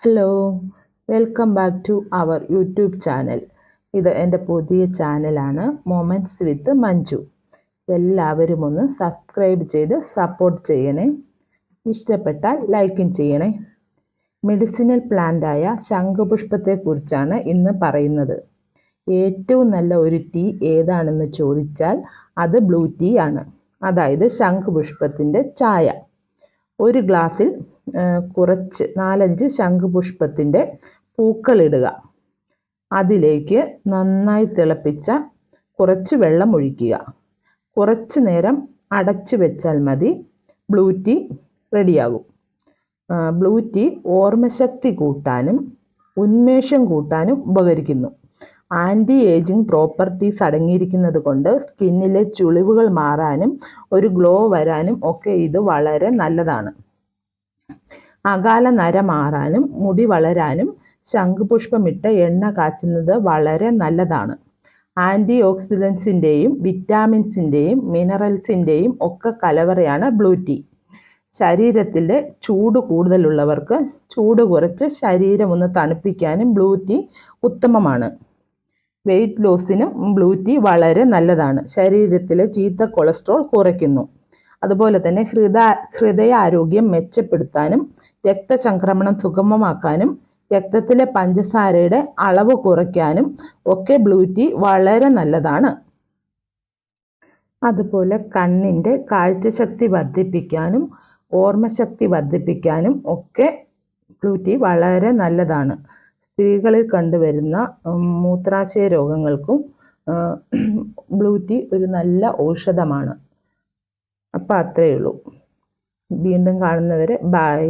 Hello, welcome back to our YouTube channel. ഇത് എൻ്റെ പുതിയ ചാനലാണ് മൊമെൻറ്റ്സ് വിത്ത് മഞ്ജു. എല്ലാവരും ഒന്ന് സബ്സ്ക്രൈബ് ചെയ്ത് സപ്പോർട്ട് ചെയ്യണേ. ഇഷ്ടപ്പെട്ടാൽ ലൈക്കും ചെയ്യണേ. മെഡിസിനൽ പ്ലാന്റായ ശംഖുപുഷ്പത്തെക്കുറിച്ചാണ് ഇന്ന് പറയുന്നത്. ഏറ്റവും നല്ല ഒരു ടീ ഏതാണെന്ന് ചോദിച്ചാൽ അത് ബ്ലൂ ടീ ആണ്, അതായത് ശംഖുപുഷ്പത്തിൻ്റെ ചായ. ഒരു ഗ്ലാസ്സിൽ കുറച്ച് 4-5 ശംഖുപുഷ്പത്തിൻ്റെ പൂക്കളിടുക. അതിലേക്ക് നന്നായി തിളപ്പിച്ച കുറച്ച് വെള്ളം ഒഴിക്കുക. കുറച്ച് നേരം അടച്ചു വെച്ചാൽ മതി, ബ്ലൂ ടീ റെഡിയാകും. ബ്ലൂ ടീ ഓർമ്മശക്തി കൂട്ടാനും ഉന്മേഷം കൂട്ടാനും ഉപകരിക്കുന്നു. ആൻറ്റി ഏജിങ് പ്രോപ്പർട്ടീസ് അടങ്ങിയിരിക്കുന്നത് കൊണ്ട് സ്കിന്നിലെ ചുളിവുകൾ മാറാനും ഒരു ഗ്ലോ വരാനും ഒക്കെ ഇത് വളരെ നല്ലതാണ്. അകാല നര മാറാനും മുടി വളരാനും ശംഖുപുഷ്പമിട്ട എണ്ണ കാച്ചുന്നത് വളരെ നല്ലതാണ്. ആൻറ്റി ഓക്സിഡൻസിൻ്റെയും വിറ്റാമിൻസിൻ്റെയും മിനറൽസിൻ്റെയും ഒക്കെ കലവറയാണ് ബ്ലൂ ടീ. ശരീരത്തിലെ ചൂട് കൂടുതലുള്ളവർക്ക് ചൂട് കുറച്ച് ശരീരം ഒന്ന് തണുപ്പിക്കാനും ബ്ലൂ ടീ ഉത്തമമാണ്. വെയ്റ്റ് ലോസിനും ബ്ലൂ ടീ വളരെ നല്ലതാണ്. ശരീരത്തിലെ ചീത്ത കൊളസ്ട്രോൾ കുറയ്ക്കുന്നു. അതുപോലെ തന്നെ ഹൃദയാരോഗ്യം മെച്ചപ്പെടുത്താനും രക്തചംക്രമണം സുഗമമാക്കാനും രക്തത്തിലെ പഞ്ചസാരയുടെ അളവ് കുറയ്ക്കാനും ഒക്കെ ബ്ലൂ ടീ വളരെ നല്ലതാണ്. അതുപോലെ കണ്ണിൻ്റെ കാഴ്ചശക്തി വർദ്ധിപ്പിക്കാനും ഓർമ്മശക്തി വർദ്ധിപ്പിക്കാനും ഒക്കെ ബ്ലൂ ടീ വളരെ നല്ലതാണ്. സ്ത്രീകളിൽ കണ്ടുവരുന്ന മൂത്രാശയ രോഗങ്ങൾക്കും ബ്ലൂ ടീ ഒരു നല്ല ഔഷധമാണ്. അപ്പോൾ അത്രയേ ഉള്ളൂ. വീണ്ടും കാണുന്നവരെ ബൈ.